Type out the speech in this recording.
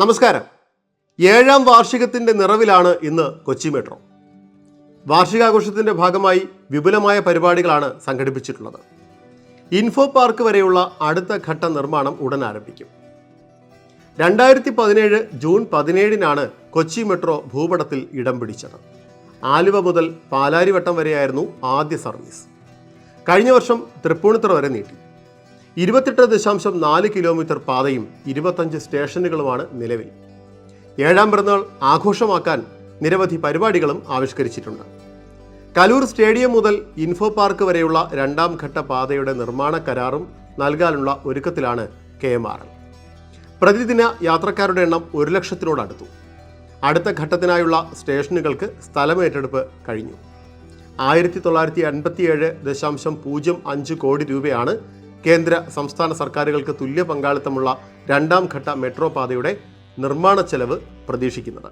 നമസ്കാരം. 7ാം വാർഷികത്തിൻ്റെ നിറവിലാണ് ഇന്ന് കൊച്ചി മെട്രോ. വാർഷികാഘോഷത്തിൻ്റെ ഭാഗമായി വിപുലമായ പരിപാടികളാണ് സംഘടിപ്പിച്ചിട്ടുള്ളത്. ഇൻഫോ പാർക്ക് വരെയുള്ള അടുത്ത ഘട്ട നിർമ്മാണം ഉടൻ ആരംഭിക്കും. 2017 ജൂൺ 17 കൊച്ചി മെട്രോ ഭൂപടത്തിൽ ഇടം പിടിച്ചത്. ആലുവ മുതൽ പാലാരിവട്ടം വരെയായിരുന്നു ആദ്യ സർവീസ്. കഴിഞ്ഞ വർഷം തൃപ്പൂണിത്തുറ വരെ നീട്ടി. 28.4 കിലോമീറ്റർ പാതയും 25 സ്റ്റേഷനുകളുമാണ് നിലവിൽ. 7ാം പിറന്നാൾ ആഘോഷമാക്കാൻ നിരവധി പരിപാടികളും ആവിഷ്കരിച്ചിട്ടുണ്ട്. കലൂർ സ്റ്റേഡിയം മുതൽ ഇൻഫോ പാർക്ക് വരെയുള്ള 2ാം ഘട്ട പാതയുടെ നിർമ്മാണ കരാറും നൽകാനുള്ള ഒരുക്കത്തിലാണ് KMRL. പ്രതിദിന യാത്രക്കാരുടെ എണ്ണം 1 ലക്ഷത്തിനോടടുത്തു. അടുത്ത ഘട്ടത്തിനായുള്ള സ്റ്റേഷനുകൾക്ക് സ്ഥലമേറ്റെടുപ്പ് കഴിഞ്ഞു. 1957.05 കോടി രൂപയാണ് കേന്ദ്ര സംസ്ഥാന സർക്കാരുകൾക്ക് തുല്യ പങ്കാളിത്തമുള്ള 2ാം ഘട്ട മെട്രോ പാതയുടെ നിർമ്മാണ ചെലവ് പ്രതീക്ഷിക്കുന്നത്.